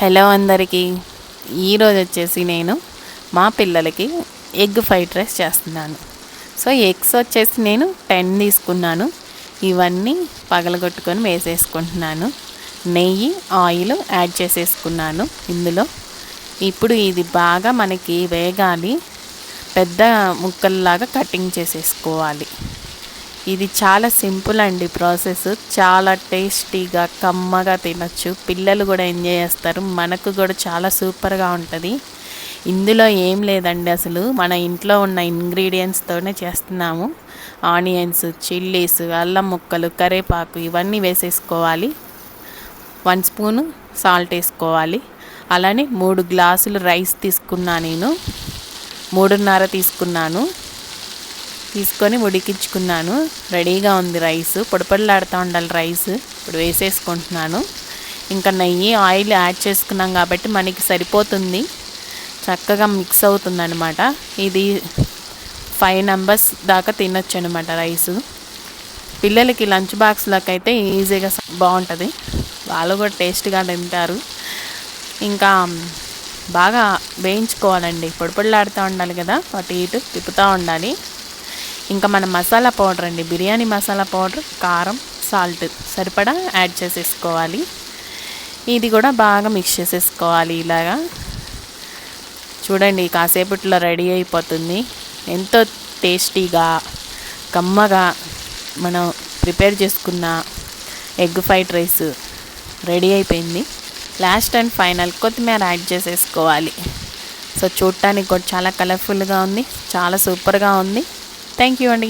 Hello అందరికీ. ఈరోజు వచ్చేసి నేను మా పిల్లలకి ఎగ్ ఫ్రైడ్ రైస్ చేస్తున్నాను. సో ఎగ్స్ వచ్చేసి నేను 10 తీసుకున్నాను. ఇవన్నీ పగలగొట్టుకొని వేసేసుకుంటున్నాను. నెయ్యి, ఆయిల్ యాడ్ చేసేసుకున్నాను ఇందులో. ఇప్పుడు ఇది బాగా మనకి వేగాలి. పెద్ద ముక్కల్లాగా కటింగ్ చేసేసుకోవాలి. ఇది చాలా సింపుల్ అండి ప్రాసెస్. చాలా టేస్టీగా కమ్మగా తినొచ్చు. పిల్లలు కూడా ఎంజాయ్ చేస్తారు. మనకు కూడా చాలా సూపర్గా ఉంటుంది. ఇందులో ఏం లేదండి, అసలు మన ఇంట్లో ఉన్న ఇంగ్రీడియంట్స్తోనే చేస్తున్నాము. ఆనియన్స్, చిల్లీస్, అల్లం ముక్కలు, కరివేపాకు ఇవన్నీ వేసేసుకోవాలి. 1 స్పూను సాల్ట్ వేసుకోవాలి. అలానే 3 గ్లాసులు రైస్ తీసుకున్నాను. నేను 3:30 తీసుకున్నాను. తీసుకొని ఉడికించుకున్నాను. రెడీగా ఉంది రైస్. పొడిపొడిలాడుతూ ఉండాలి రైస్. ఇప్పుడు వేసేసుకుంటున్నాను. ఇంకా నెయ్యి, ఆయిల్ యాడ్ చేసుకున్నాం కాబట్టి మనకి సరిపోతుంది. చక్కగా మిక్స్ అవుతుందన్నమాట. ఇది 5 మెంబర్స్ దాకా తినొచ్చు అనమాట రైసు. పిల్లలకి లంచ్ బాక్స్లోకి అయితే ఈజీగా బాగుంటుంది. వాళ్ళు కూడా టేస్ట్గా తింటారు. ఇంకా బాగా వేయించుకోవాలండి. పొడిపొడిలాడుతూ ఉండాలి కదా, అటు ఇటు తిప్పుతూ ఉండాలి. ఇంకా మన మసాలా పౌడర్ అండి, బిర్యానీ మసాలా పౌడర్, కారం, సాల్ట్ సరిపడా యాడ్ చేసేసుకోవాలి. ఇది కూడా బాగా మిక్స్ చేసేసుకోవాలి. ఇలాగా చూడండి, కాసేపట్లో రెడీ అయిపోతుంది. ఎంతో టేస్టీగా కమ్మగా మనం ప్రిపేర్ చేసుకున్న ఎగ్ ఫ్రైడ్ రైస్ రెడీ అయిపోయింది. లాస్ట్ అండ్ ఫైనల్ కొత్తిమీర యాడ్ చేసేసుకోవాలి. సో చూడటానికి కూడా చాలా కలర్ఫుల్గా ఉంది. చాలా సూపర్గా ఉంది. థ్యాంక్ యూ అండి.